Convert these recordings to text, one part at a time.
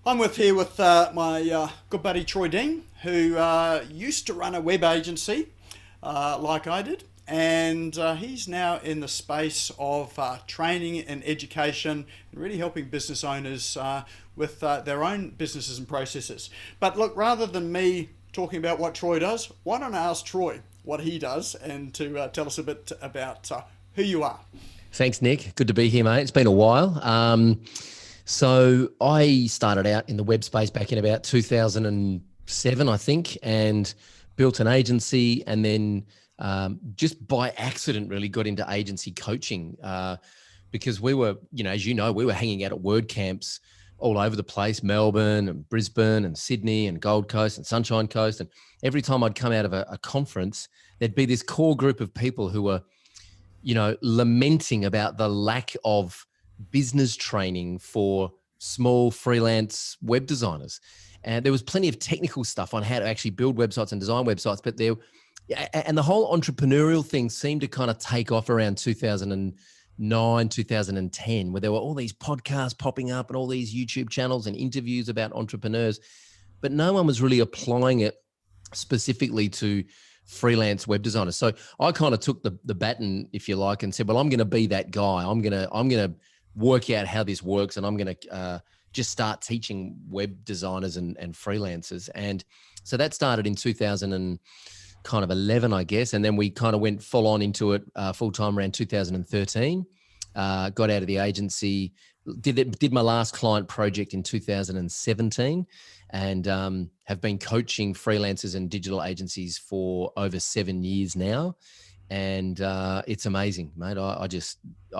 I'm here with my good buddy Troy Dean, who used to run a web agency like I did, and he's now in the space of training and education and really helping business owners with their own businesses and processes. But look, rather than me talking about what Troy does, why don't I ask Troy what he does and to tell us a bit about who you are? Thanks, Nick. Good to be here, mate. It's been a while. So I started out in the web space back in about 2007, I think, and built an agency, and then just by accident really got into agency coaching because we were, as you know, we were hanging out at WordCamps all over the place, Melbourne and Brisbane and Sydney and Gold Coast and Sunshine Coast. And every time I'd come out of a conference, there'd be this core group of people who were lamenting about the lack of business training for small freelance web designers. And there was plenty of technical stuff on how to actually build websites and design websites, but and the whole entrepreneurial thing seemed to kind of take off around 2009, 2010, where there were all these podcasts popping up and all these YouTube channels and interviews about entrepreneurs, but no one was really applying it specifically to freelance web designers. So I kind of took the baton, if you like, and said, well, I'm going to be that guy. I'm going to work out how this works, and I'm going to just start teaching web designers and freelancers. And so that started in 2011, I guess. And then we kind of went full on into it full time around 2013, got out of the agency, did my last client project in 2017, and have been coaching freelancers and digital agencies for over 7 years now. And it's amazing, mate. I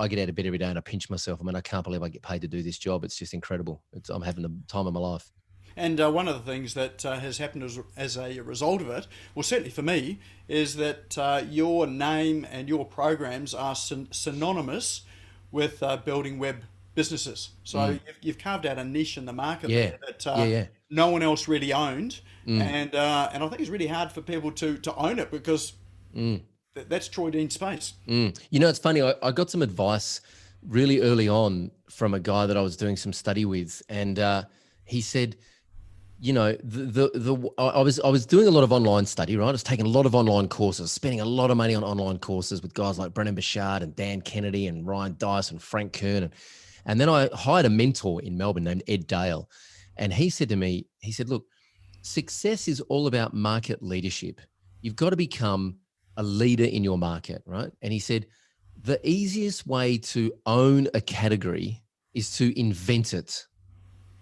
get out of bed every day and I pinch myself. I mean, I can't believe I get paid to do this job. It's just incredible. I'm having the time of my life. And one of the things that has happened as a result of it, well, certainly for me, is that your name and your programs are synonymous with building web businesses. So you've carved out a niche in the market there that no one else really owned, and I think it's really hard for people to own it because that's Troy Dean's space. It's funny. I got some advice really early on from a guy that I was doing some study with, and he said, I was doing a lot of online study, right? I was taking a lot of online courses, spending a lot of money on online courses with guys like Brennan Bouchard and Dan Kennedy and Ryan Dice and Frank Kern. And then I hired a mentor in Melbourne named Ed Dale. And he said to me, look, success is all about market leadership. You've got to become a leader in your market, right? And he said, the easiest way to own a category is to invent it.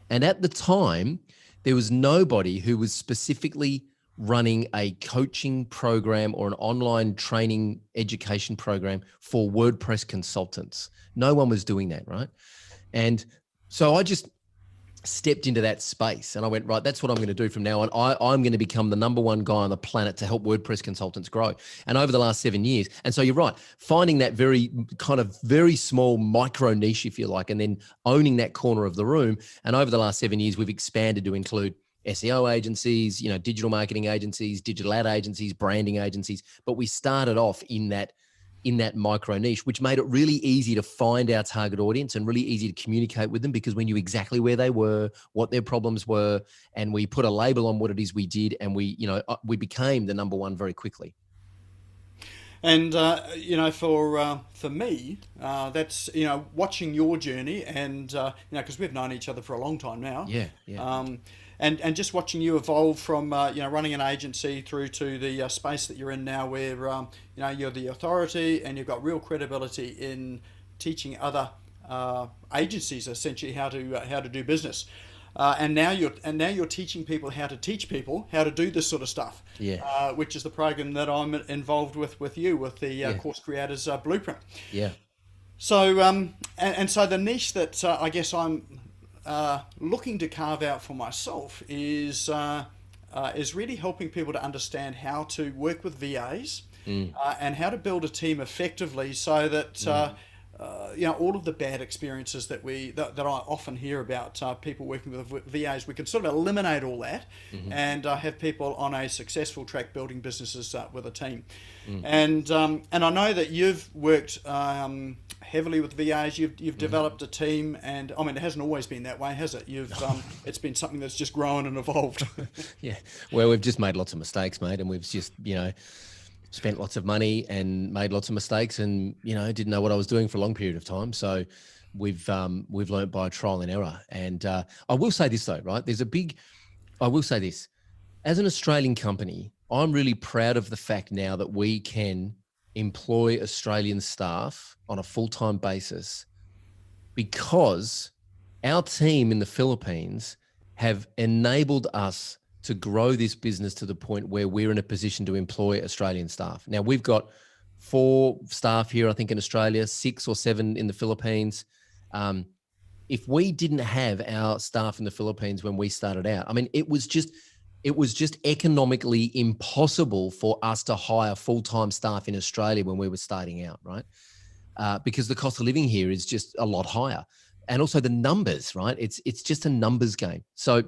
And at the time, there was nobody who was specifically running a coaching program or an online training education program for WordPress consultants. No one was doing that, right? And so I just stepped into that space and I went, right, that's what I'm going to do from now on. I'm going to become the number one guy on the planet to help WordPress consultants grow. And over the last 7 years, and so you're right, finding that very small micro niche, if you like, and then owning that corner of the room. And over the last 7 years, we've expanded to include SEO agencies, digital marketing agencies, digital ad agencies, branding agencies. But we started off in that micro niche, which made it really easy to find our target audience and really easy to communicate with them because we knew exactly where they were, what their problems were, and we put a label on what it is we did, and we became the number one very quickly. And for me, that's watching your journey, and because we've known each other for a long time now. Yeah. And just watching you evolve from running an agency through to the space that you're in now, where you're the authority and you've got real credibility in teaching other agencies essentially how to do business. And now you're teaching people how to teach people how to do this sort of stuff. Yeah. Which is the program that I'm involved with you with the Course Creators Blueprint. Yeah. So and so the niche that I guess I'm looking to carve out for myself is really helping people to understand how to work with VAs and how to build a team effectively so that all of the bad experiences that I often hear about people working with VAs. We can sort of eliminate all that and have people on a successful track building businesses with a team. And I know that you've worked heavily with VAs. You've developed a team, and I mean, it hasn't always been that way, has it? It's been something that's just grown and evolved. Yeah, well, we've just made lots of mistakes, mate, and we've just spent lots of money and made lots of mistakes, and didn't know what I was doing for a long period of time. So we've learned by trial and error. And I will say this though, right? I will say this, as an Australian company, I'm really proud of the fact now that we can employ Australian staff on a full-time basis, because our team in the Philippines have enabled us to grow this business to the point where we're in a position to employ Australian staff. Now, we've got 4 staff here, I think, in Australia, 6 or 7 in the Philippines. If we didn't have our staff in the Philippines when we started out, I mean, it was just economically impossible for us to hire full-time staff in Australia when we were starting out, right? Because the cost of living here is just a lot higher. And also the numbers, right? It's just a numbers game. So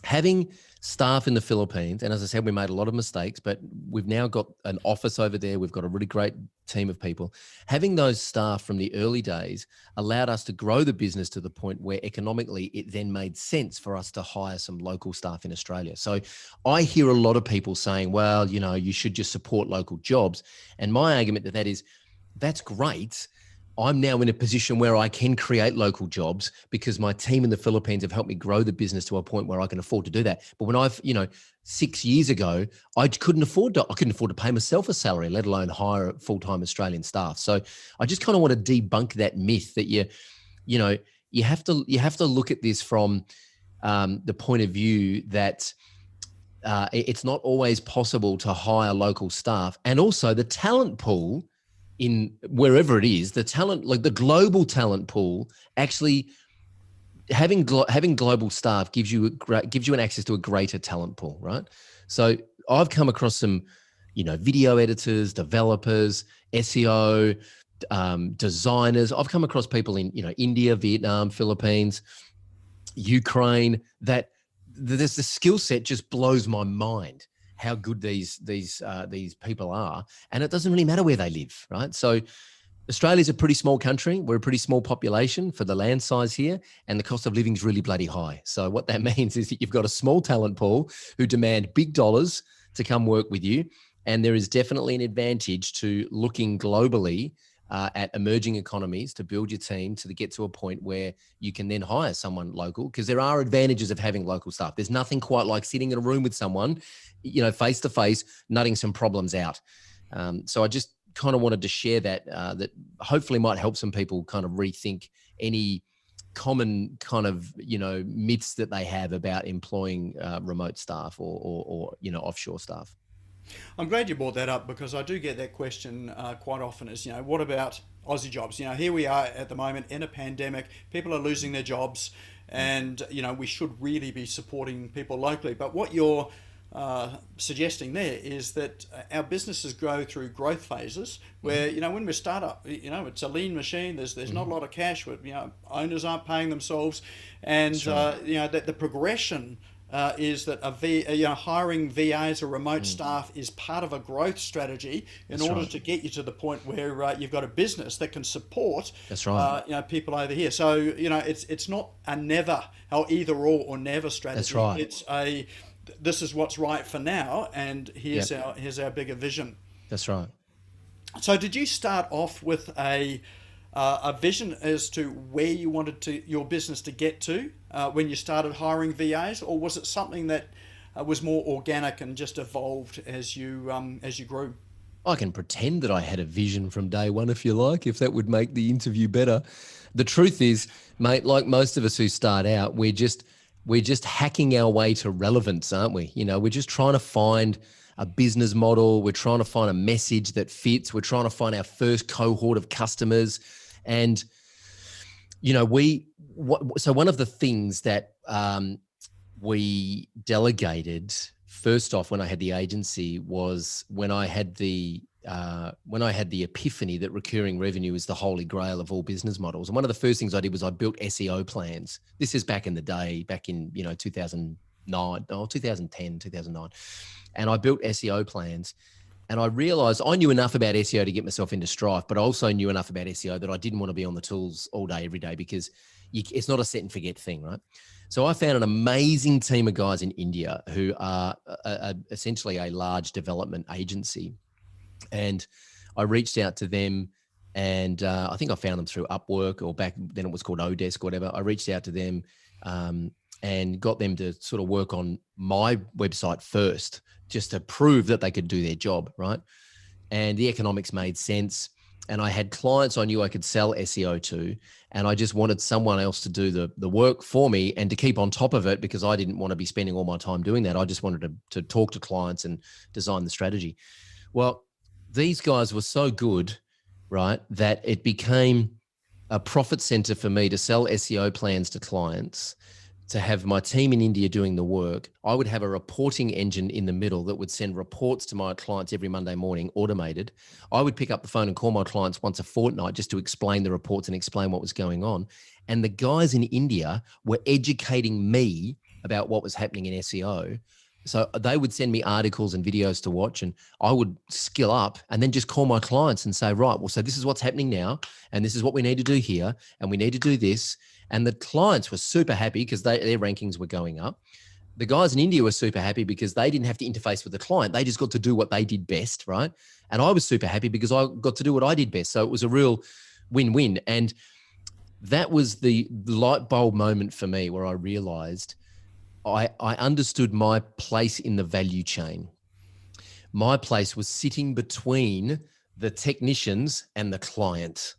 having staff in the Philippines, and as I said, we made a lot of mistakes, but we've now got an office over there. We've got a really great team of people. Having those staff from the early days allowed us to grow the business to the point where economically it then made sense for us to hire some local staff in Australia. So I hear a lot of people saying, well, you should just support local jobs. And my argument to that is, that's great. I'm now in a position where I can create local jobs because my team in the Philippines have helped me grow the business to a point where I can afford to do that. But when 6 years ago, I couldn't afford to pay myself a salary, let alone hire full-time Australian staff. So I just kind of want to debunk that myth that you have to look at this from the point of view that it's not always possible to hire local staff, and also the talent pool in wherever it is, the talent, like the global talent pool, actually having global staff gives you an access to a greater talent pool, right? So I've come across some, video editors, developers, SEO, designers. I've come across people in, India, Vietnam, Philippines, Ukraine, that the skill set just blows my mind, how good these people are. And it doesn't really matter where they live, right? So Australia's a pretty small country. We're a pretty small population for the land size here, and the cost of living is really bloody high. So what that means is that you've got a small talent pool who demand big dollars to come work with you. And there is definitely an advantage to looking globally at emerging economies to build your team to get to a point where you can then hire someone local, because there are advantages of having local staff. There's nothing quite like sitting in a room with someone, face to face, nutting some problems out. So I just kind of wanted to share that, that hopefully might help some people kind of rethink any common kind of, myths that they have about employing remote staff or offshore staff. I'm glad you brought that up, because I do get that question quite often is, what about Aussie jobs? Here we are at the moment in a pandemic, people are losing their jobs, and, we should really be supporting people locally. But what you're suggesting there is that our businesses go through growth phases where, when we start up, it's a lean machine, there's not a lot of cash, owners aren't paying themselves, and, that the progression is that hiring VAs or remote staff is part of a growth strategy in order to get you to the point where you've got a business that can support people over here. So it's not a never or either or never strategy. That's right. It's this is what's right for now, and here's our bigger vision. That's right. So did you start off with a vision as to where you wanted your business to get to when you started hiring VAs, or was it something that was more organic and just evolved as you grew? I can pretend that I had a vision from day one, if you like, if that would make the interview better. The truth is, mate, like most of us who start out, we're just hacking our way to relevance, aren't we? We're just trying to find a business model. We're trying to find a message that fits. We're trying to find our first cohort of customers. And, so one of the things that we delegated first off when I had the agency was when I had the when I had the epiphany that recurring revenue is the holy grail of all business models. And one of the first things I did was I built SEO plans. This is back in the day, back in 2009, 2010, 2009, and I built SEO plans. And I realized I knew enough about SEO to get myself into Stripe, but I also knew enough about SEO that I didn't want to be on the tools all day, every day, because it's not a set and forget thing, right? So I found an amazing team of guys in India who are essentially a large development agency. And I reached out to them, and I think I found them through Upwork, or back then it was called Odesk or whatever. I reached out to them and got them to sort of work on my website first, just to prove that they could do their job, right? And the economics made sense. And I had clients I knew I could sell SEO to, and I just wanted someone else to do the work for me and to keep on top of it, because I didn't want to be spending all my time doing that. I just wanted to talk to clients and design the strategy. Well, these guys were so good, right, that it became a profit center for me to sell SEO plans to clients, to have my team in India doing the work. I would have a reporting engine in the middle that would send reports to my clients every Monday morning, automated. I would pick up the phone and call my clients once a fortnight just to explain the reports and explain what was going on. And the guys in India were educating me about what was happening in SEO. So they would send me articles and videos to watch, and I would skill up and then just call my clients and say, right, well, so this is what's happening now, and this is what we need to do here, and we need to do this. And the clients were super happy because their rankings were going up. The guys in India were super happy because they didn't have to interface with the client. They just got to do what they did best, right? And I was super happy because I got to do what I did best. So it was a real win-win. And that was the light bulb moment for me, where I realized I understood my place in the value chain. My place was sitting between the technicians and the client.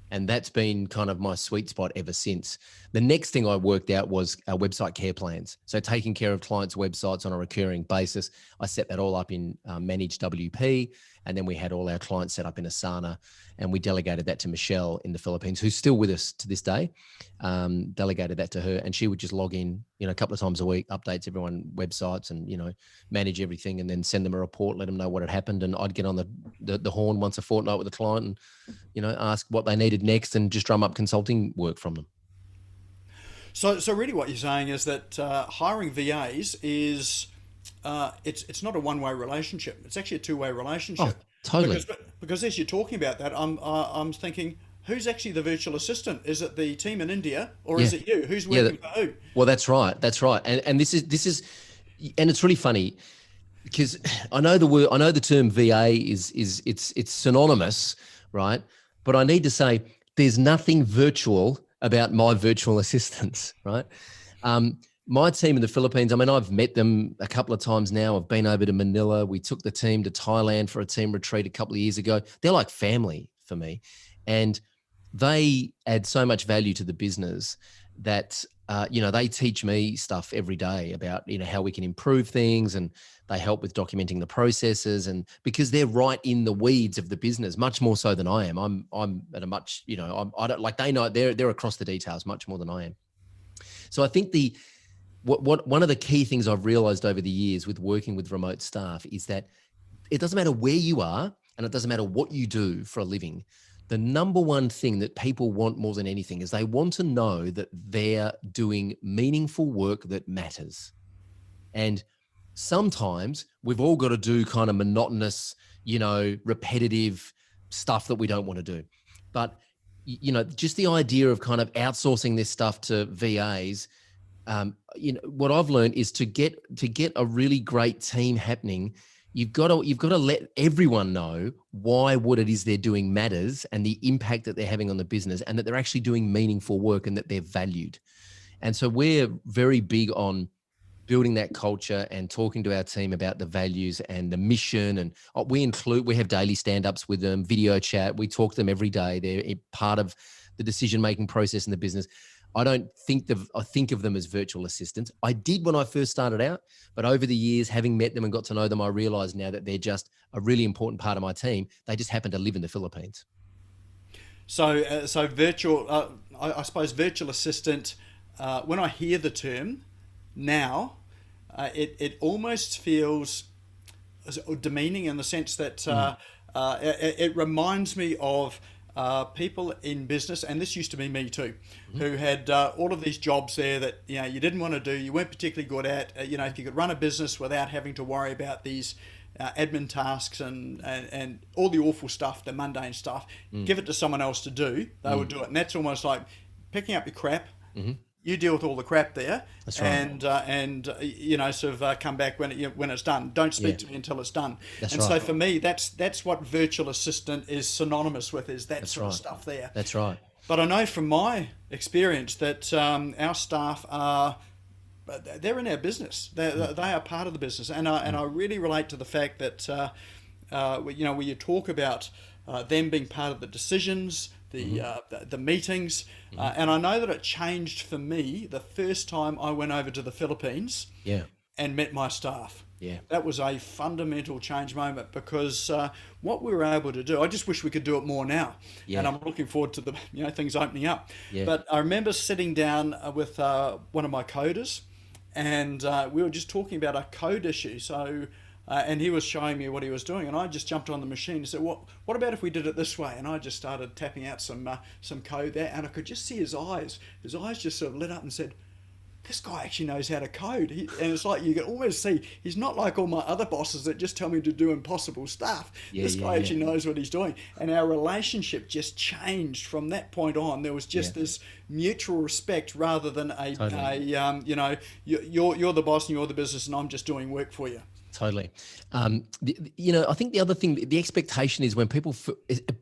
And that's been kind of my sweet spot ever since. The next thing I worked out was website care plans. So taking care of clients' websites on a recurring basis. I set that all up in Managed WP. And then we had all our clients set up in Asana. And we delegated that to Michelle in the Philippines, who's still with us to this day. Delegated that to her. And she would just log in, a couple of times a week, updates everyone websites, and, manage everything, and then send them a report, let them know what had happened. And I'd get on the horn once a fortnight with the client and, ask what they needed next, and just drum up consulting work from them. So really what you're saying is that hiring VAs is it's not a one-way relationship. It's actually a two-way relationship. Oh, totally. Because as you're talking about that, I'm thinking, who's actually the virtual assistant? Is it the team in India, or is it you? Who's working for who? Well, that's right. That's right. And this is, and it's really funny because I know the term VA it's synonymous, right? But I need to say there's nothing virtual about my virtual assistants, right? My team in the Philippines, I mean, I've met them a couple of times now. I've been over to Manila. We took the team to Thailand for a team retreat a couple of years ago. They're like family for me. And they add so much value to the business that, they teach me stuff every day about, how we can improve things, and they help with documenting the processes, and because they're right in the weeds of the business, much more so than I am. I'm at a much, I don't, like, they know they're across the details much more than I am. So I think one of the key things I've realized over the years with working with remote staff is that it doesn't matter where you are, and it doesn't matter what you do for a living. The number one thing that people want more than anything is they want to know that they're doing meaningful work that matters. And sometimes we've all got to do kind of monotonous, repetitive stuff that we don't want to do. But, just the idea of kind of outsourcing this stuff to VAs, what I've learned is to get a really great team happening, you've got to let everyone know why what it is they're doing matters, and the impact that they're having on the business, and that they're actually doing meaningful work, and that they're valued. And so we're very big on building that culture and talking to our team about the values and the mission. And we have daily stand-ups with them, video chat. We talk to them every day. They're a part of the decision-making process in the business. I think of them as virtual assistants. I did when I first started out, but over the years, having met them and got to know them, I realize now that they're just a really important part of my team. They just happen to live in the Philippines. So virtual, I suppose virtual assistant, when I hear the term now, it almost feels demeaning, in the sense that it reminds me of people in business, and this used to be me too, who had all of these jobs there that you didn't want to do, you weren't particularly good at. If you could run a business without having to worry about these admin tasks and all the awful stuff, the mundane stuff, give it to someone else to do, they would do it. And that's almost like picking up your crap. You deal with all the crap there, That's right. and sort of come back when it's done. Don't speak to me until it's done. That's and right. so for me, that's what virtual assistant is synonymous with, is that sort of right. stuff there. That's right. But I know from my experience that our staff they're in our business. They are part of the business, and I really relate to the fact that when you talk about them being part of the decisions, the meetings, and I know that it changed for me the first time I went over to the Philippines Yeah. and met my staff. Yeah. That was a fundamental change moment, because what we were able to do, I just wish we could do it more now. Yeah. And I'm looking forward to the things opening up. Yeah. But I remember sitting down with one of my coders, and we were just talking about a code issue. So and he was showing me what he was doing, and I just jumped on the machine and said, "What about if we did it this way?" And I just started tapping out some code there, and I could just see his eyes. His eyes just sort of lit up and said, "This guy actually knows how to code." And it's like you can almost see he's not like all my other bosses that just tell me to do impossible stuff. This guy actually knows what he's doing, and our relationship just changed from that point on. There was just this mutual respect rather than you're the boss and you're the business, and I'm just doing work for you. Totally. I think the other thing, the expectation is when people,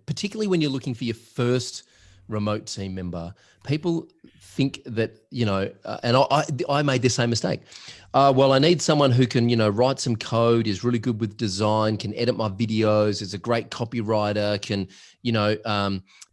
particularly when you're looking for your first remote team member, people think that, and I made the same mistake. Well, I need someone who can, write some code, is really good with design, can edit my videos, is a great copywriter, can,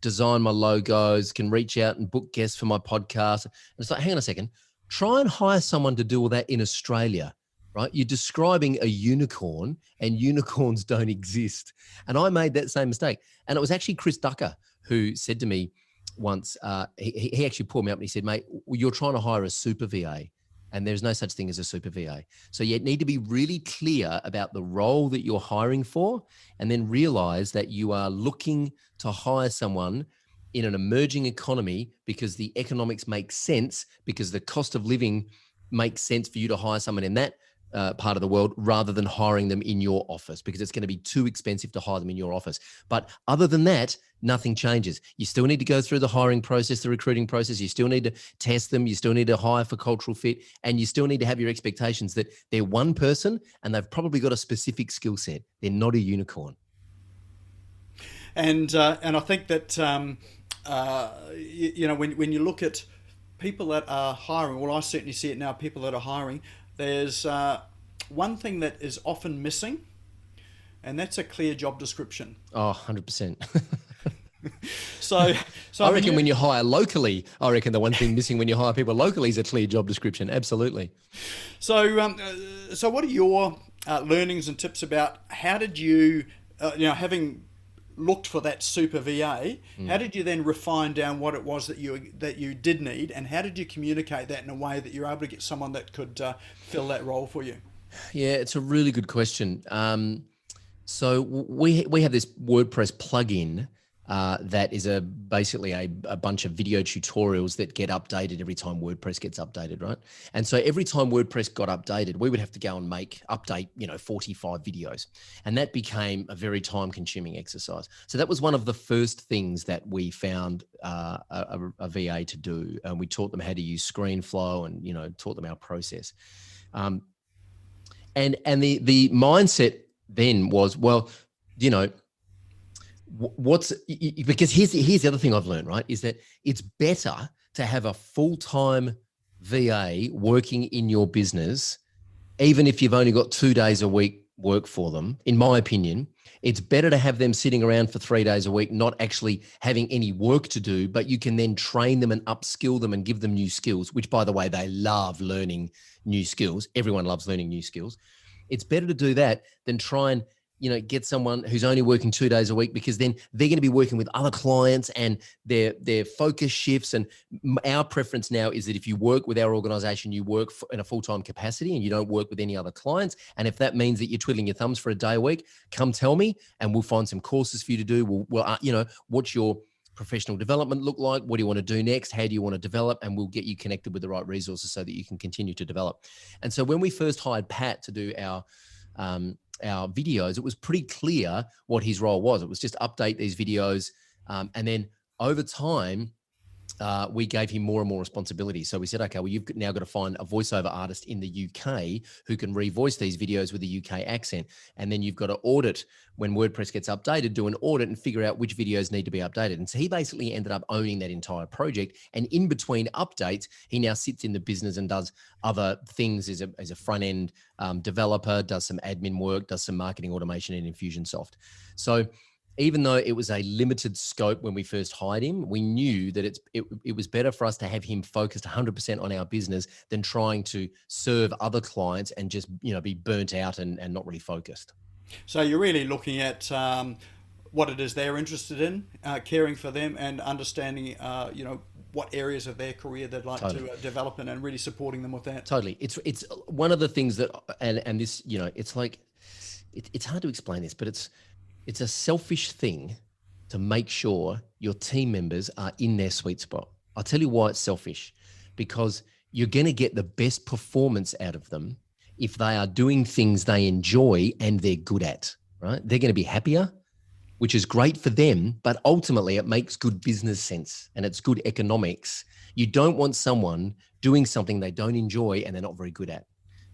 design my logos, can reach out and book guests for my podcast. And it's like, hang on a second, try and hire someone to do all that in Australia. Right? You're describing a unicorn, and unicorns don't exist. And I made that same mistake. And it was actually Chris Ducker who said to me once, he actually pulled me up and he said, "Mate, you're trying to hire a super VA, and there's no such thing as a super VA. So you need to be really clear about the role that you're hiring for, and then realize that you are looking to hire someone in an emerging economy because the economics make sense, because the cost of living makes sense for you to hire someone in that part of the world rather than hiring them in your office, because it's going to be too expensive to hire them in your office. But other than that, nothing changes. You still need to go through the hiring process, the recruiting process. You still need to test them. You still need to hire for cultural fit, and you still need to have your expectations that they're one person and they've probably got a specific skill set. They're not a unicorn. And I think that when you look at people that are hiring, well, I certainly see it now. People that are hiring, there's one thing that is often missing, and that's a clear job description. Oh, 100%. So I reckon when you hire locally, I reckon the one thing missing when you hire people locally is a clear job description. Absolutely. So what are your learnings and tips about how did you, having looked for that super VA, how did you then refine down what it was that you did need, and how did you communicate that in a way that you're able to get someone that could fill that role for you? Yeah, it's a really good question. So we have this WordPress plugin that is basically a bunch of video tutorials that get updated every time WordPress gets updated, right? And so every time WordPress got updated, we would have to go and update 45 videos. And that became a very time-consuming exercise. So that was one of the first things that we found a VA to do. And we taught them how to use ScreenFlow and, taught them our process. And the mindset then was, well, because here's the other thing I've learned, right, is that it's better to have a full-time VA working in your business, even if you've only got 2 days a week work for them. In my opinion, it's better to have them sitting around for 3 days a week, not actually having any work to do, but you can then train them and upskill them and give them new skills, which, by the way, they love learning new skills. Everyone loves learning new skills. It's better to do that than try and get someone who's only working 2 days a week, because then they're going to be working with other clients and their focus shifts. And our preference now is that if you work with our organization, you work in a full-time capacity and you don't work with any other clients. And if that means that you're twiddling your thumbs for a day a week, come tell me and we'll find some courses for you to do. We'll what's your professional development look like? What do you want to do next? How do you want to develop? And we'll get you connected with the right resources so that you can continue to develop. And so when we first hired Pat to do our videos, it was pretty clear what his role was. It was just update these videos. And then over time, we gave him more and more responsibility. So we said, okay, well, you've now got to find a voiceover artist in the UK who can revoice these videos with a UK accent. And then you've got to audit when WordPress gets updated, do an audit and figure out which videos need to be updated. And so he basically ended up owning that entire project. And in between updates, he now sits in the business and does other things as a front-end developer, does some admin work, does some marketing automation in Infusionsoft. So even though it was a limited scope when we first hired him, we knew that it was better for us to have him focused 100% on our business than trying to serve other clients and just be burnt out and not really focused. So you're really looking at what it is they're interested in, caring for them, and understanding, what areas of their career they'd like to develop in, and really supporting them with that. Totally. It's one of the things that, and this, it's like, it's hard to explain this, but it's a selfish thing to make sure your team members are in their sweet spot. I'll tell you why it's selfish, because you're going to get the best performance out of them if they are doing things they enjoy and they're good at, right? They're going to be happier, which is great for them, but ultimately it makes good business sense and it's good economics. You don't want someone doing something they don't enjoy and they're not very good at,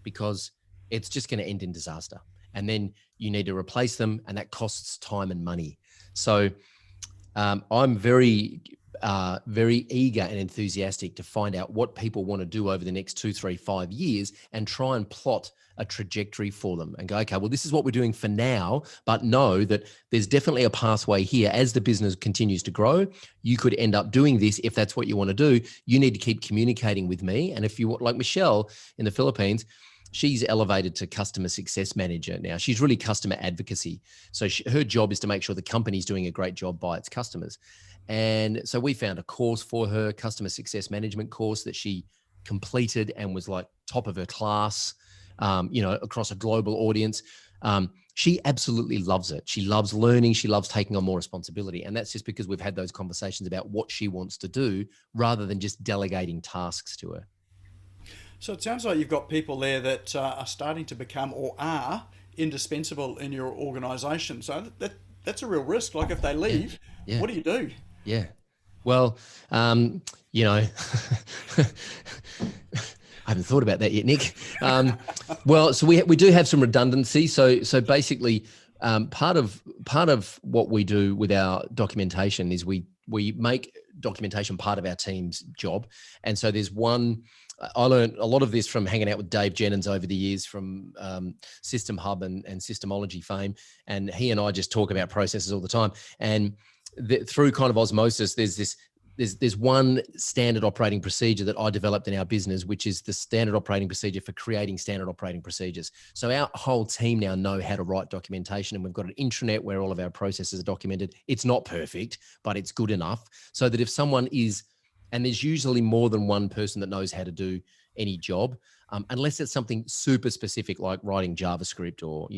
because it's just going to end in disaster. And then you need to replace them, and that costs time and money. So I'm very eager and enthusiastic to find out what people want to do over the next 2, 3, 5 years and try and plot a trajectory for them and go, okay, well, this is what we're doing for now, but know that there's definitely a pathway here. As the business continues to grow, you could end up doing this. If that's what you want to do, you need to keep communicating with me. And if you want, like Michelle in the Philippines, she's elevated to customer success manager now. She's really customer advocacy. So her job is to make sure the company's doing a great job by its customers. And so we found a course for her, customer success management course, that she completed and was like top of her class, across a global audience. She absolutely loves it. She loves learning. She loves taking on more responsibility. And that's just because we've had those conversations about what she wants to do rather than just delegating tasks to her. So it sounds like you've got people there that are starting to become, or are, indispensable in your organisation. So that's a real risk. Like if they leave, Yeah. what do you do? Yeah. Well, I haven't thought about that yet, Nick. Well, so we do have some redundancy. So basically, part of what we do with our documentation is we make documentation part of our team's job. And so there's one. I learned a lot of this from hanging out with Dave Jennings over the years from System Hub and Systemology fame. And he and I just talk about processes all the time. And through kind of osmosis, there's one standard operating procedure that I developed in our business, which is the standard operating procedure for creating standard operating procedures. So our whole team now know how to write documentation, and we've got an intranet where all of our processes are documented. It's not perfect, but it's good enough so that if someone is, and there's usually more than one person that knows how to do any job, unless it's something super specific like writing JavaScript or,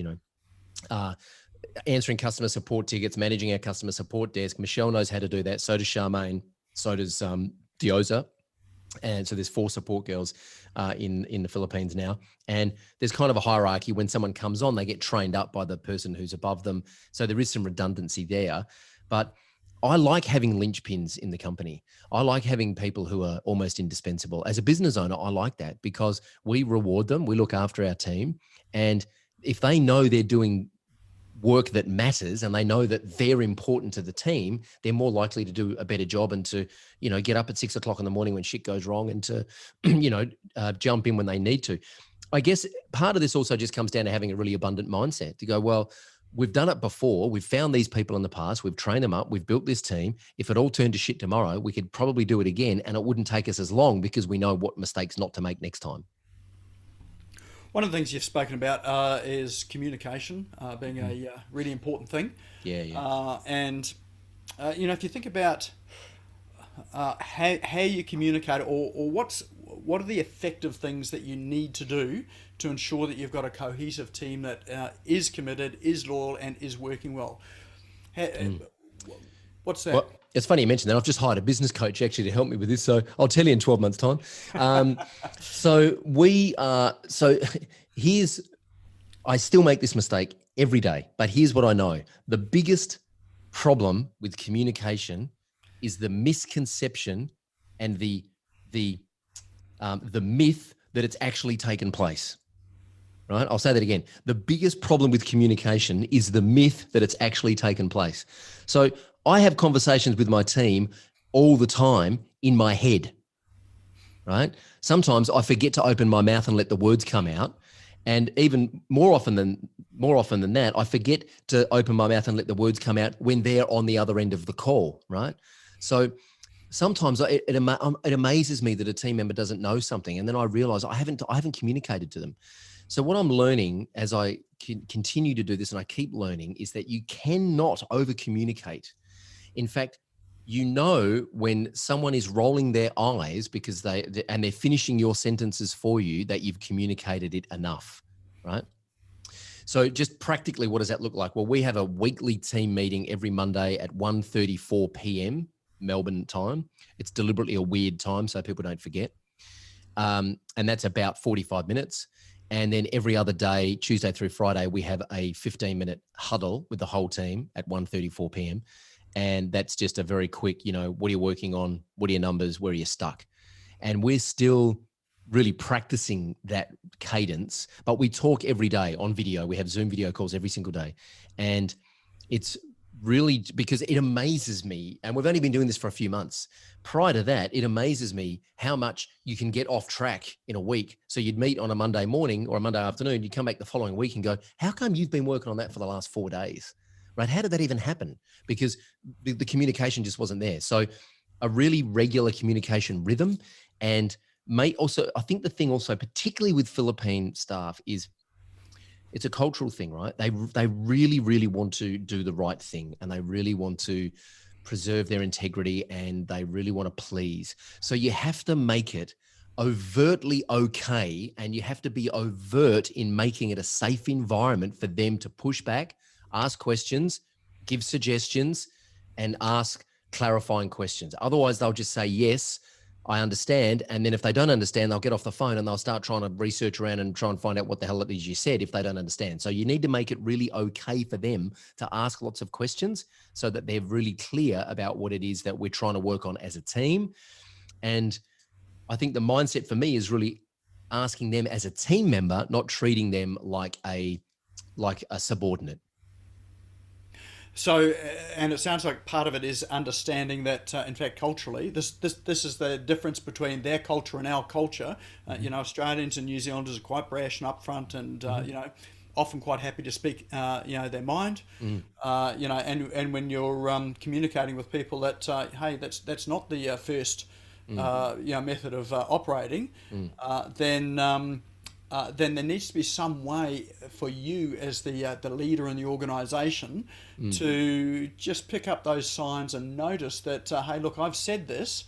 answering customer support tickets, managing our customer support desk. Michelle knows how to do that. So does Charmaine. So does Dioza. And so there's 4 support girls in the Philippines now. And there's kind of a hierarchy. When someone comes on, they get trained up by the person who's above them. So there is some redundancy there. But I like having linchpins in the company. I like having people who are almost indispensable. As a business owner, I like that because we reward them. We look after our team. And if they know they're doing work that matters and they know that they're important to the team, they're more likely to do a better job and to, get up at 6 o'clock in the morning when shit goes wrong and to, jump in when they need to. I guess part of this also just comes down to having a really abundant mindset to go, well, we've done it before. We've found these people in the past. We've trained them up. We've built this team. If it all turned to shit tomorrow, we could probably do it again and it wouldn't take us as long because we know what mistakes not to make next time. One of the things you've spoken about is communication being a really important thing. Yeah, yeah. And if you think about how you communicate, or what are the effective things that you need to do to ensure that you've got a cohesive team that is committed, is loyal, and is working well. How, what's that? Well, it's funny you mentioned that. I've just hired a business coach actually to help me with this. So I'll tell you in 12 months' time. So we so here's, I still make this mistake every day, but here's what I know. The biggest problem with communication is the misconception and the myth that it's actually taken place. Right? I'll say that again. The biggest problem with communication is the myth that it's actually taken place. So I have conversations with my team all the time in my head, right? Sometimes I forget to open my mouth and let the words come out. And even more often than that, I forget to open my mouth and let the words come out when they're on the other end of the call, right? So sometimes it amazes me that a team member doesn't know something, and then I realize I haven't communicated to them. So what I'm learning as I continue to do this, and I keep learning, is that you cannot over communicate. In fact, when someone is rolling their eyes because they're finishing your sentences for you, that you've communicated it enough, right? So just practically, what does that look like? Well, we have a weekly team meeting every Monday at 1:34 p.m. Melbourne time. It's deliberately a weird time so people don't forget. And that's about 45 minutes. And then every other day, Tuesday through Friday, we have a 15-minute huddle with the whole team at 1:34 p.m. And that's just a very quick, what are you working on? What are your numbers? Where are you stuck? And we're still really practicing that cadence, but we talk every day on video. We have Zoom video calls every single day. And it's really, because it amazes me, and we've only been doing this for a few months. Prior to that, it amazes me how much you can get off track in a week. So you'd meet on a Monday morning or a Monday afternoon, you come back the following week and go, how come you've been working on that for the last 4 days? Right? How did that even happen? Because the communication just wasn't there. So a really regular communication rhythm. And I think the thing also, particularly with Philippine staff, is it's a cultural thing, right? They really, really want to do the right thing, and they really want to preserve their integrity, and they really want to please. So you have to make it overtly okay, and you have to be overt in making it a safe environment for them to push back, ask questions, give suggestions, and ask clarifying questions. Otherwise, they'll just say, yes, I understand. And then if they don't understand, they'll get off the phone and they'll start trying to research around and try and find out what the hell it is you said if they don't understand. So you need to make it really okay for them to ask lots of questions so that they're really clear about what it is that we're trying to work on as a team. And I think the mindset for me is really asking them as a team member, not treating them like a subordinate. So, and it sounds like part of it is understanding that, in fact, culturally, this is the difference between their culture and our culture. Australians and New Zealanders are quite brash and upfront, and often quite happy to speak, their mind. And when you're communicating with people that, hey, that's not the first, method of operating, then there needs to be some way for you as the leader in the organisation to just pick up those signs and notice that, hey, look, I've said this.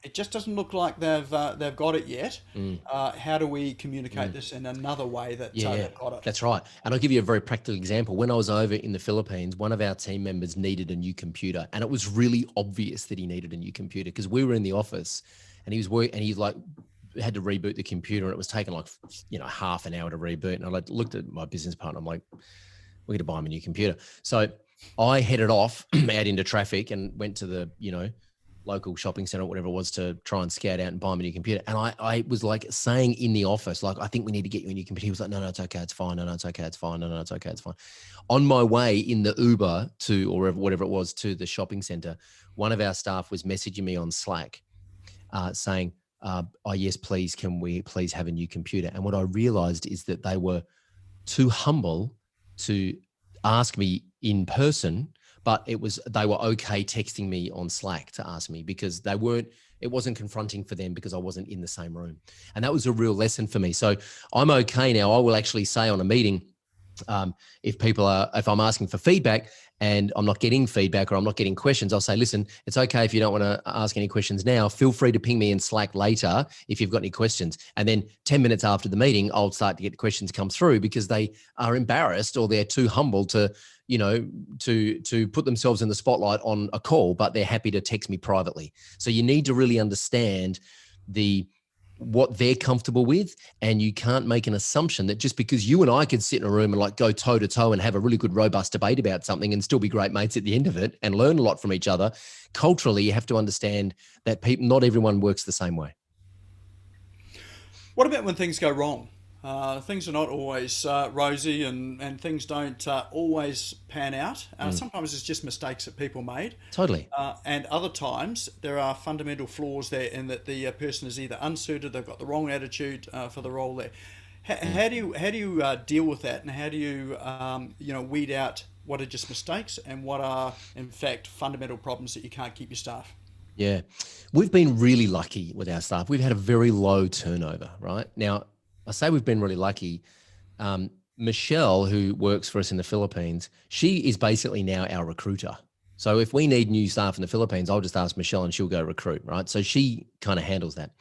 It just doesn't look like they've got it yet. How do we communicate this in another way that they've got it? That's right. And I'll give you a very practical example. When I was over in the Philippines, one of our team members needed a new computer, and it was really obvious that he needed a new computer because we were in the office, and he's had to reboot the computer, and it was taking like half an hour to reboot. And I looked at my business partner. I'm like, we're going to buy him a new computer. So I headed off out into traffic and went to the local shopping center or whatever it was to try and scout out and buy him a new computer. And I was like saying in the office, like, I think we need to get you a new computer. He was like, no, it's okay, it's fine. No, it's okay, it's fine. No, it's okay, it's fine. On my way in the Uber or whatever it was to the shopping center, one of our staff was messaging me on Slack saying, yes, please, can we please have a new computer? And what I realized is that they were too humble to ask me in person, but they were okay texting me on Slack to ask me, because it it wasn't confronting for them because I wasn't in the same room. And that was a real lesson for me. So I'm okay now. I will actually say on a meeting, if I'm asking for feedback and I'm not getting feedback or I'm not getting questions, I'll say, listen, it's okay if you don't want to ask any questions now. Feel free to ping me in Slack later if you've got any questions. And then 10 minutes after the meeting, I'll start to get the questions come through because they are embarrassed or they're too humble to, to put themselves in the spotlight on a call, but they're happy to text me privately. So you need to really understand what they're comfortable with. And you can't make an assumption that just because you and I could sit in a room and like go toe to toe and have a really good, robust debate about something and still be great mates at the end of it and learn a lot from each other. Culturally, you have to understand that not everyone works the same way. What about when things go wrong? Things are not always rosy and things don't always pan out. Sometimes it's just mistakes that people made. Totally. And other times there are fundamental flaws there in that the person is either unsuited, they've got the wrong attitude for the role there. How do you deal with that, and how do you weed out what are just mistakes and what are in fact fundamental problems that you can't keep your staff? Yeah, we've been really lucky with our staff. We've had a very low turnover, right? Now, I say we've been really lucky. Michelle, who works for us in the Philippines, she is basically now our recruiter. So if we need new staff in the Philippines, I'll just ask Michelle and she'll go recruit, right? So she kind of handles that.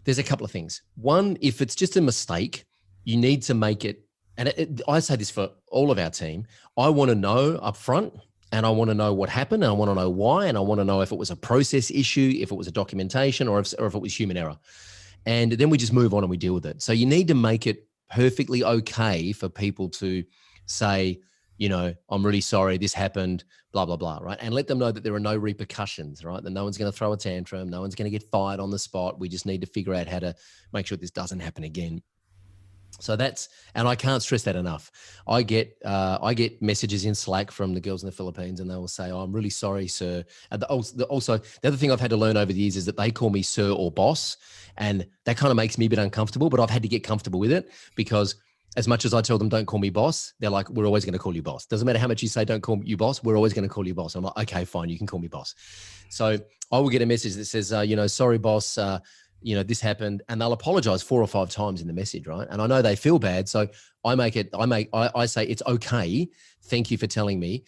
There's a couple of things. One, if it's just a mistake, you need to make it, and I say this for all of our team, I want to know up front, and I want to know what happened, and I want to know why, and I want to know if it was a process issue, if it was a documentation, or if it was human error. And then we just move on and we deal with it. So you need to make it perfectly okay for people to say, I'm really sorry, this happened, blah, blah, blah, right? And let them know that there are no repercussions, right? That no one's going to throw a tantrum, no one's going to get fired on the spot. We just need to figure out how to make sure this doesn't happen again. So and I can't stress that enough. I get messages in Slack from the girls in the Philippines, and they will say, "Oh, I'm really sorry, sir." And also, the other thing I've had to learn over the years is that they call me sir or boss, and that kind of makes me a bit uncomfortable. But I've had to get comfortable with it because as much as I tell them don't call me boss, they're like, "We're always going to call you boss. Doesn't matter how much you say don't call you boss. We're always going to call you boss." I'm like, "Okay, fine, you can call me boss." So I will get a message that says, "Sorry, boss." This happened, and they'll apologize 4 or 5 times in the message, right? And I know they feel bad. So I say, it's okay. Thank you for telling me.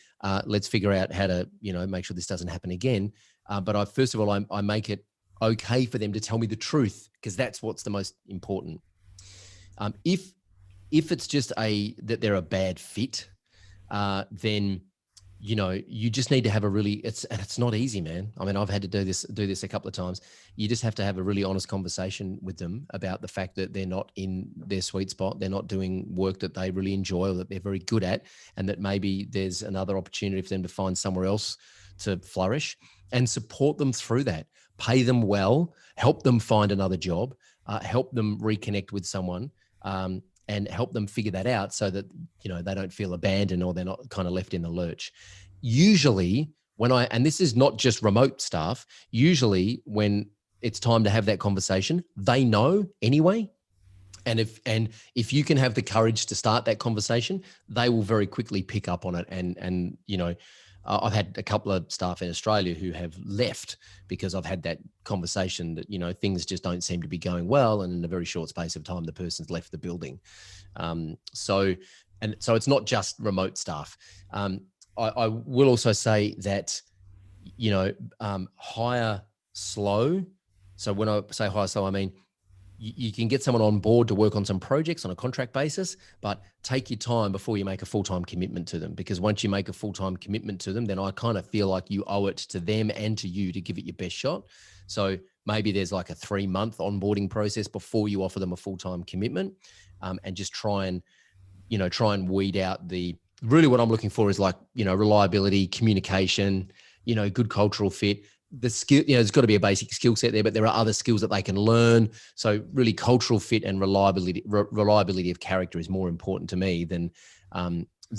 Let's figure out how to, make sure this doesn't happen again. But first of all, I make it okay for them to tell me the truth, because that's what's the most important. If it's just that they're a bad fit, then you just need to have it's not easy, man. I mean, I've had to do this a couple of times. You just have to have a really honest conversation with them about the fact that they're not in their sweet spot. They're not doing work that they really enjoy or that they're very good at, and that maybe there's another opportunity for them to find somewhere else to flourish, and support them through that. Pay them well, help them find another job, help them reconnect with someone, and help them figure that out so that, they don't feel abandoned or they're not kind of left in the lurch. Usually and this is not just remote staff, usually when it's time to have that conversation, they know anyway. And if you can have the courage to start that conversation, they will very quickly pick up on it. And I've had a couple of staff in Australia who have left because I've had that conversation that, things just don't seem to be going well. And in a very short space of time, the person's left the building. So it's not just remote staff. I will also say that, hire slow. So when I say hire slow, I mean, you can get someone on board to work on some projects on a contract basis, but take your time before you make a full-time commitment to them. Because once you make a full-time commitment to them, then I kind of feel like you owe it to them and to you to give it your best shot. So maybe there's like a 3-month onboarding process before you offer them a full-time commitment, and just try and weed out really what I'm looking for is reliability, communication, good cultural fit. The skill, there's got to be a basic skill set there, but there are other skills that they can learn. So really cultural fit and reliability of character is more important to me than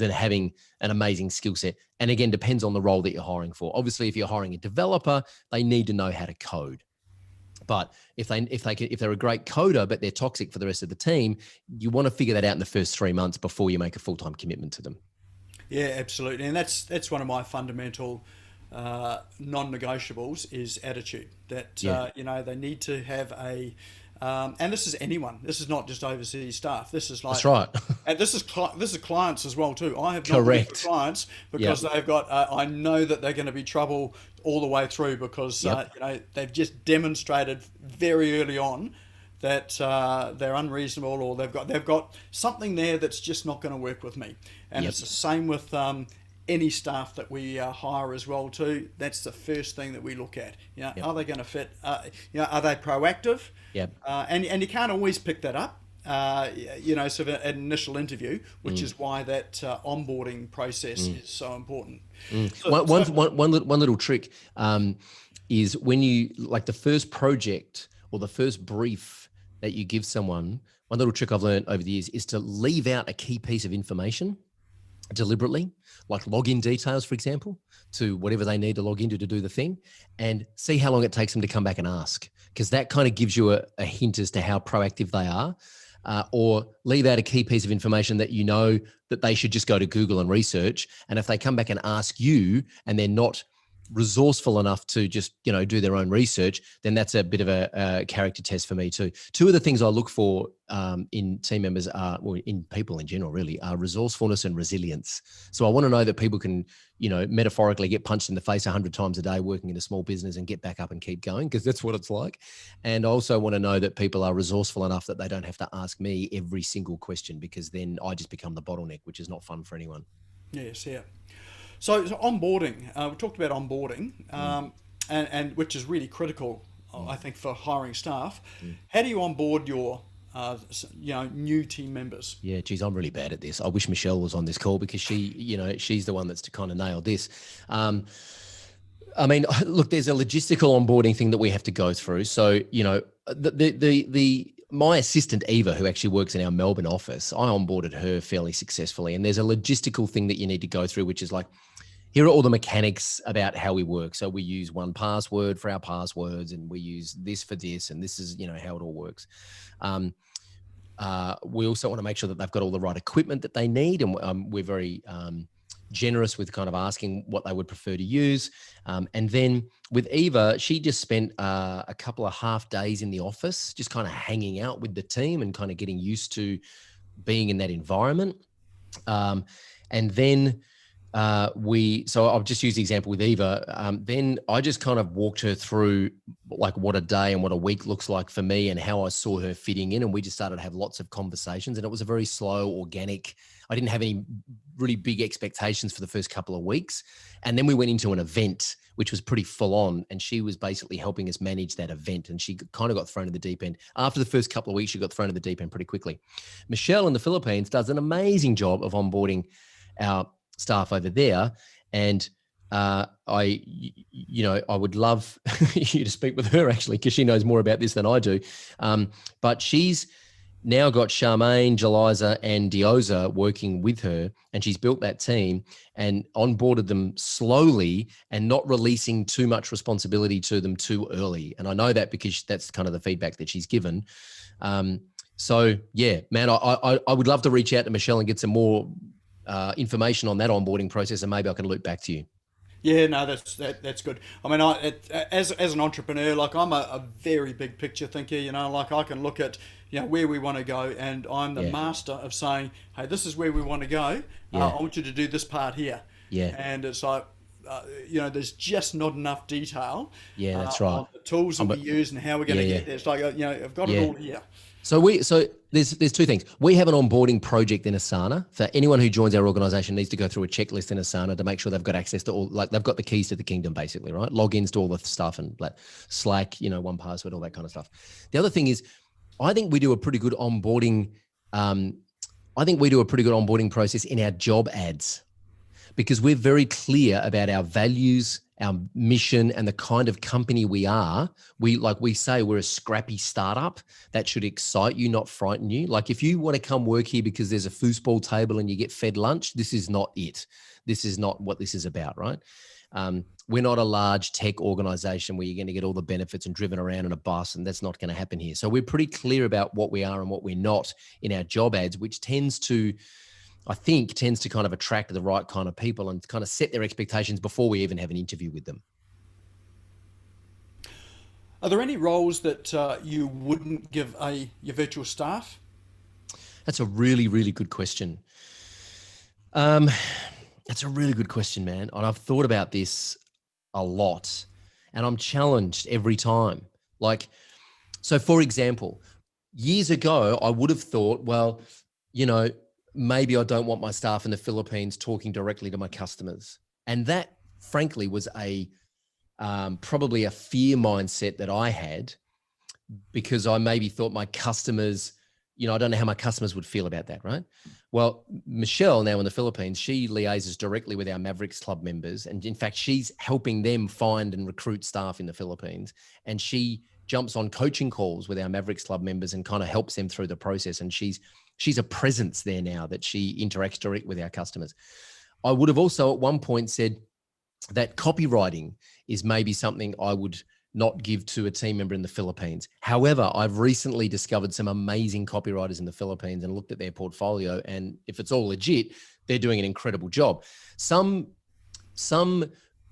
having an amazing skill set. And again, depends on the role that you're hiring for. Obviously, if you're hiring a developer, they need to know how to code. But if they're a great coder, but they're toxic for the rest of the team, you want to figure that out in the first 3 months before you make a full-time commitment to them. Yeah, absolutely. And that's one of my fundamental non-negotiables is attitude. That Yeah, they need to have a, and this is anyone. This is not just overseas staff. This is that's like, right. and this is clients as well too. I have not worked for Correct. clients because Yep. they've got. I know that they're going to be trouble all the way through because Yep. they've just demonstrated very early on that they're unreasonable, or they've got something there that's just not going to work with me. And Yep. it's the same with any staff that we hire as well too. That's the first thing that we look at. Yep. Are they going to fit? Are they proactive? Yep. And you can't always pick that up. Sort of an initial interview, which is why that onboarding process is so important. One little trick is when you like the first project or the first brief that you give someone. One little trick I've learned over the years is to leave out a key piece of information deliberately, like login details, for example, to whatever they need to log into to do the thing, and see how long it takes them to come back and ask, because that kind of gives you a hint as to how proactive they are. Or leave out a key piece of information that you know that they should just go to Google and research. And if they come back and ask you and they're not resourceful enough to just, do their own research, then that's a bit of a character test for me too. Two of the things I look for in team members or in people in general really, are resourcefulness and resilience. So I want to know that people can, metaphorically get punched in the face 100 times a day working in a small business and get back up and keep going, because that's what it's like. And I also want to know that people are resourceful enough that they don't have to ask me every single question, because then I just become the bottleneck, which is not fun for anyone. Yes, yeah. So onboarding, we talked about onboarding, and which is really critical, I think, for hiring staff. How do you onboard your, new team members? Yeah, geez, I'm really bad at this. I wish Michelle was on this call, because she's the one that's to kind of nail this. I mean, look, there's a logistical onboarding thing that we have to go through. So, my assistant Eva, who actually works in our Melbourne office, I onboarded her fairly successfully. And there's a logistical thing that you need to go through, which is like, here are all the mechanics about how we work. So we use one password for our passwords, and we use this for this, and this is, how it all works. We also want to make sure that they've got all the right equipment that they need. And we're very generous with kind of asking what they would prefer to use. And then with Eva, she just spent a couple of half days in the office, just kind of hanging out with the team and kind of getting used to being in that environment. And then so I'll just use the example with Eva. Then I just kind of walked her through like what a day and what a week looks like for me, and how I saw her fitting in. And we just started to have lots of conversations, and it was a very slow, organic. I didn't have any really big expectations for the first couple of weeks. And then we went into an event, which was pretty full on. And she was basically helping us manage that event. And she kind of got thrown in the deep end. After the first couple of weeks, she got thrown in the deep end pretty quickly. Michelle in the Philippines does an amazing job of onboarding our staff over there. And I would love you to speak with her, actually, because she knows more about this than I do. But she's now got Charmaine, Jeliza, and Dioza working with her, and she's built that team and onboarded them slowly and not releasing too much responsibility to them too early. And I know that because that's kind of the feedback that she's given. So yeah, man, I would love to reach out to Michelle and get some more information on that onboarding process, and maybe I can loop back to you. Yeah, no, that's good. I mean, as an entrepreneur, like I'm a very big picture thinker. Like I can look at where we want to go, and I'm the master of saying, hey, this is where we want to go. I want you to do this part here. Yeah. And it's like, there's just not enough detail. Yeah, that's right. On the tools that we use and how we're going to get there. It's like, I've got it all here. So there's two things. We have an onboarding project in Asana. For anyone who joins our organization needs to go through a checklist in Asana to make sure they've got access to all, like they've got the keys to the kingdom, basically, right? Logins to all the stuff, and like Slack, one password, all that kind of stuff. The other thing is, I think we do a pretty good onboarding. Process in our job ads, because we're very clear about our values, our mission, and the kind of company we are. We say we're a scrappy startup that should excite you, not frighten you. Like if you want to come work here because there's a foosball table and you get fed lunch, this is not it. This is not what this is about, right? We're not a large tech organization where you're going to get all the benefits and driven around in a bus, and that's not going to happen here. So we're pretty clear about what we are and what we're not in our job ads, which tends to I think tends to kind of attract the right kind of people and kind of set their expectations before we even have an interview with them. Are there any roles that you wouldn't give your virtual staff? That's a really, really good question. That's a really good question, man. And I've thought about this a lot, and I'm challenged every time. Like, so for example, years ago, I would have thought, well, maybe I don't want my staff in the Philippines talking directly to my customers. And that, frankly, was probably a fear mindset that I had, because I maybe thought my customers, I don't know how my customers would feel about that, right? Well, Michelle, now in the Philippines, she liaises directly with our Mavericks Club members. And in fact, she's helping them find and recruit staff in the Philippines. And she jumps on coaching calls with our Mavericks Club members and kind of helps them through the process. And she's a presence there now that she interacts direct with our customers. I would have also at one point said that copywriting is maybe something I would not give to a team member in the Philippines. However, I've recently discovered some amazing copywriters in the Philippines and looked at their portfolio. And if it's all legit, they're doing an incredible job. Some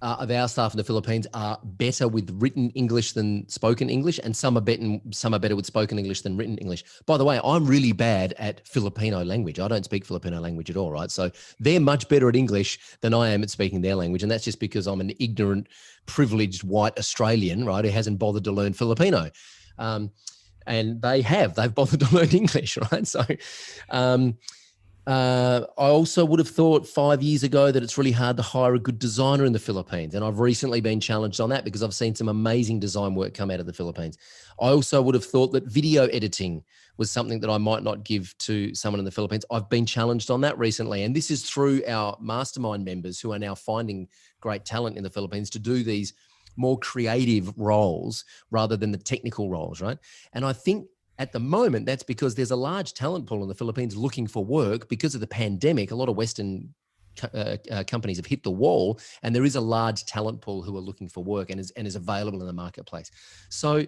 of our staff in the Philippines are better with written English than spoken English, and some are better with spoken English than written English. By the way, I'm really bad at Filipino language. I don't speak Filipino language at all, right? So they're much better at English than I am at speaking their language, and that's just because I'm an ignorant, privileged white Australian, right, who hasn't bothered to learn Filipino. And they've bothered to learn English, right? So I also would have thought 5 years ago that it's really hard to hire a good designer in the Philippines. And I've recently been challenged on that because I've seen some amazing design work come out of the Philippines. I also would have thought that video editing was something that I might not give to someone in the Philippines. I've been challenged on that recently. And this is through our mastermind members who are now finding great talent in the Philippines to do these more creative roles rather than the technical roles, right? And I think at the moment, that's because there's a large talent pool in the Philippines looking for work. Because of the pandemic, a lot of Western companies have hit the wall, and there is a large talent pool who are looking for work and is available in the marketplace. So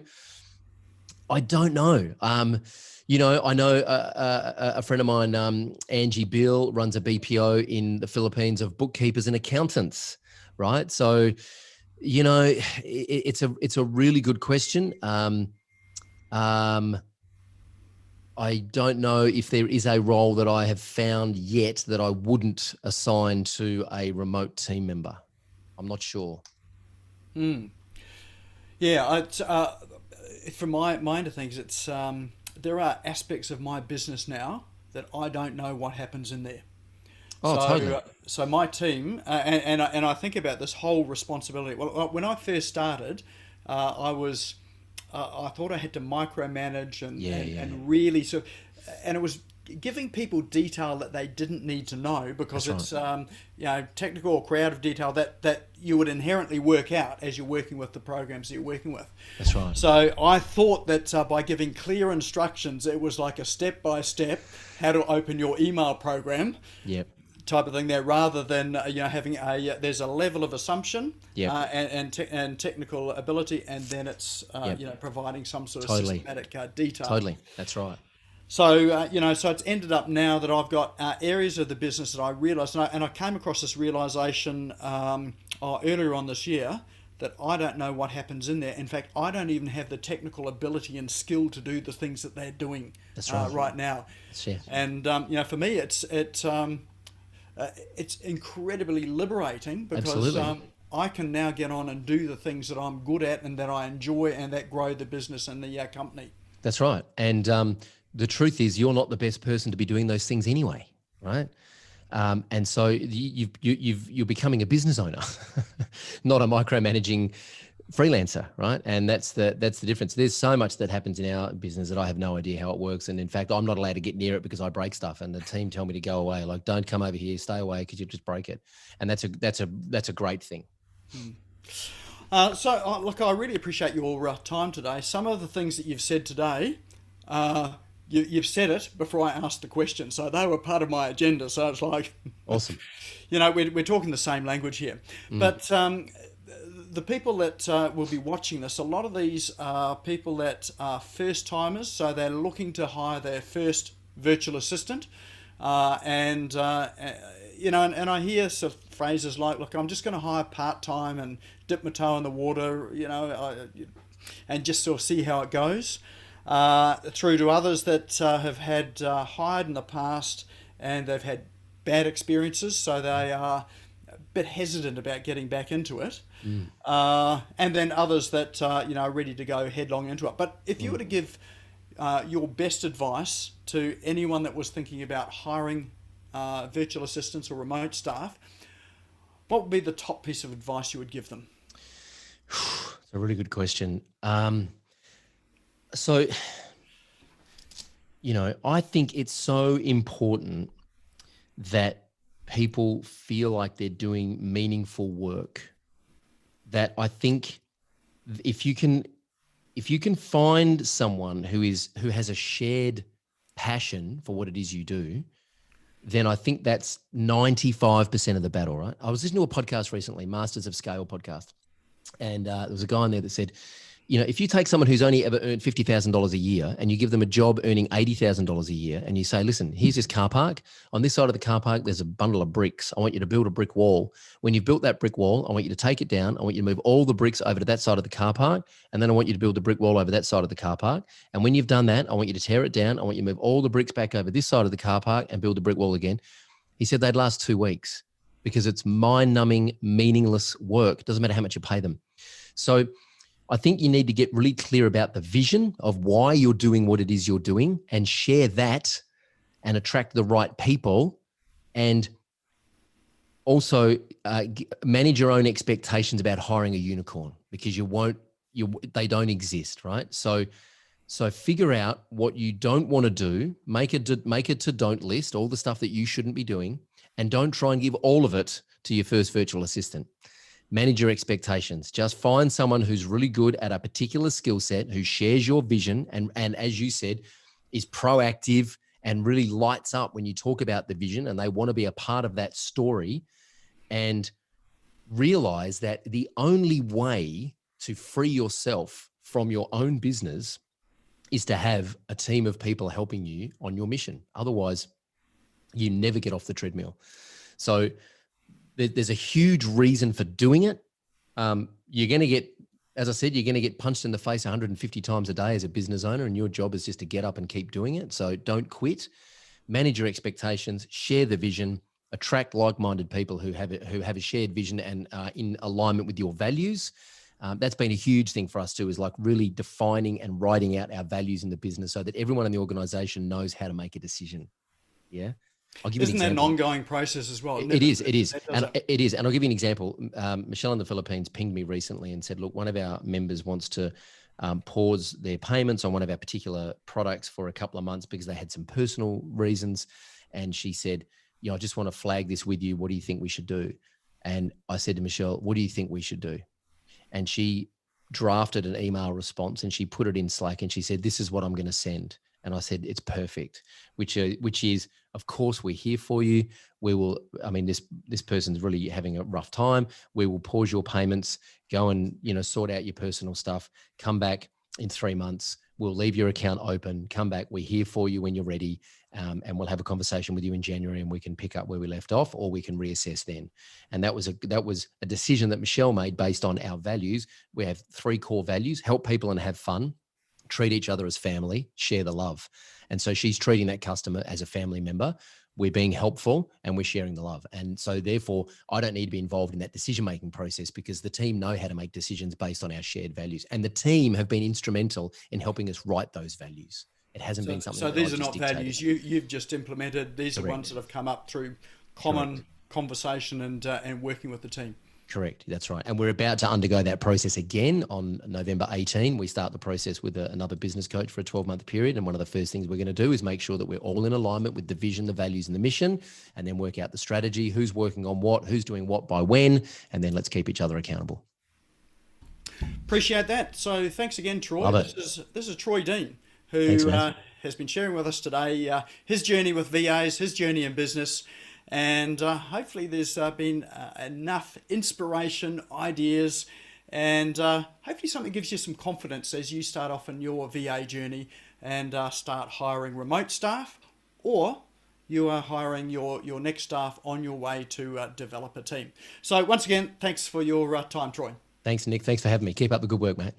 I don't know. I know a friend of mine, Angie Bill, runs a BPO in the Philippines of bookkeepers and accountants, right? So, it's a really good question. I don't know if there is a role that I have found yet that I wouldn't assign to a remote team member. I'm not sure. Yeah, from my end of things, it's there are aspects of my business now that I don't know what happens in there. Oh, So, totally. so my team, and I think about this whole responsibility. Well, when I first started, I thought I had to micromanage and really sort of, and it was giving people detail that they didn't need to know, because That's it's technical or creative detail that you would inherently work out as you're working with the programs that you're working with. That's right. So I thought that by giving clear instructions, it was like a step by step how to open your email program. Yep. Type of thing there, rather than having there's a level of assumption Yep. and technical ability, and then it's Yep. providing some sort of Totally. systematic detail. Totally. That's right. So so it's ended up now that I've got areas of the business that I realised, and I came across this realisation earlier on this year, that I don't know what happens in there. In fact, I don't even have the technical ability and skill to do the things that they're doing. That's right. Right now. Yeah. And for me, it's incredibly liberating, because Absolutely. I can now get on and do the things that I'm good at and that I enjoy and that grow the business and the company. That's right. And the truth is, you're not the best person to be doing those things anyway, right? And so you're becoming a business owner, not a micromanaging freelancer, right? And that's the difference. There's so much that happens in our business that I have no idea how it works, and in fact, I'm not allowed to get near it because I break stuff, and the team tell me to go away. Like, don't come over here, stay away, because you just break it. And that's a great thing. Look, I really appreciate your time today. Some of the things that you've said today, you've said it before I asked the question, so they were part of my agenda. So it's like, Awesome. we're talking the same language here. But the people that will be watching this, a lot of these are people that are first timers, so they're looking to hire their first virtual assistant. And I hear sort of phrases like, "Look, I'm just going to hire part time and dip my toe in the water, and just sort of see how it goes." Through to others that have had hired in the past and they've had bad experiences, so they are a bit hesitant about getting back into it. Mm. And then others that are ready to go headlong into it. But if you were to give your best advice to anyone that was thinking about hiring virtual assistants or remote staff, what would be the top piece of advice you would give them? It's a really good question. So, I think it's so important that people feel like they're doing meaningful work. That I think if you can find someone who has a shared passion for what it is you do, then I think that's 95% of the battle, right? I was listening to a podcast recently, Masters of Scale podcast, and there was a guy on there that said, if you take someone who's only ever earned $50,000 a year and you give them a job earning $80,000 a year and you say, listen, here's this car park. On this side of the car park, there's a bundle of bricks. I want you to build a brick wall. When you've built that brick wall, I want you to take it down. I want you to move all the bricks over to that side of the car park. And then I want you to build the brick wall over that side of the car park. And when you've done that, I want you to tear it down. I want you to move all the bricks back over this side of the car park and build the brick wall again. He said they'd last 2 weeks because it's mind-numbing, meaningless work. Doesn't matter how much you pay them. So I think you need to get really clear about the vision of why you're doing what it is you're doing and share that and attract the right people, and also manage your own expectations about hiring a unicorn, because they don't exist, right? So figure out what you don't want to do, make a to don't list, all the stuff that you shouldn't be doing, and don't try and give all of it to your first virtual assistant. Manage your expectations. Just find someone who's really good at a particular skill set, who shares your vision and as you said, is proactive and really lights up when you talk about the vision, and they want to be a part of that story. And realize that the only way to free yourself from your own business is to have a team of people helping you on your mission. Otherwise, you never get off the treadmill. So there's a huge reason for doing it. You're going to get, as I said, you're going to get punched in the face 150 times a day as a business owner, and your job is just to get up and keep doing it. So don't quit. Manage your expectations, share the vision, attract like-minded people who have a shared vision and in alignment with your values. That's been a huge thing for us too, is like really defining and writing out our values in the business so that everyone in the organization knows how to make a decision. Yeah. I'll give you Isn't that an ongoing process as well? It is. And it is. And I'll give you an example. Michelle in the Philippines pinged me recently and said, look, one of our members wants to pause their payments on one of our particular products for a couple of months because they had some personal reasons. And she said, I just want to flag this with you. What do you think we should do? And I said to Michelle, what do you think we should do? And she drafted an email response and she put it in Slack and she said, this is what I'm going to send. And I said, it's perfect, which is, of course, we're here for you. We will, this person's really having a rough time. We will pause your payments, go and, sort out your personal stuff, come back in 3 months. We'll leave your account open, come back. We're here for you when you're ready. And we'll have a conversation with you in January and we can pick up where we left off, or we can reassess then. And that was a decision that Michelle made based on our values. We have 3 core values: help people and have fun, treat each other as family, share the love. And so she's treating that customer as a family member. We're being helpful and we're sharing the love. And so therefore, I don't need to be involved in that decision-making process because the team know how to make decisions based on our shared values. And the team have been instrumental in helping us write those values. It hasn't been something. So these are not values you've just implemented. These are ones that have come up through common conversation and working with the team. Correct. That's right. And we're about to undergo that process again on November 18. We start the process with another business coach for a 12-month period. And one of the first things we're going to do is make sure that we're all in alignment with the vision, the values, and the mission, and then work out the strategy, who's working on what, who's doing what by when, and then let's keep each other accountable. Appreciate that. So thanks again, Troy. Love it. This is Troy Dean, who has been sharing with us today his journey with VAs, his journey in business. And hopefully there's been enough inspiration, ideas, and hopefully something gives you some confidence as you start off in your VA journey and start hiring remote staff, or you are hiring your next staff on your way to develop a team. So once again, thanks for your time, Troy. Thanks, Nick. Thanks for having me. Keep up the good work, mate.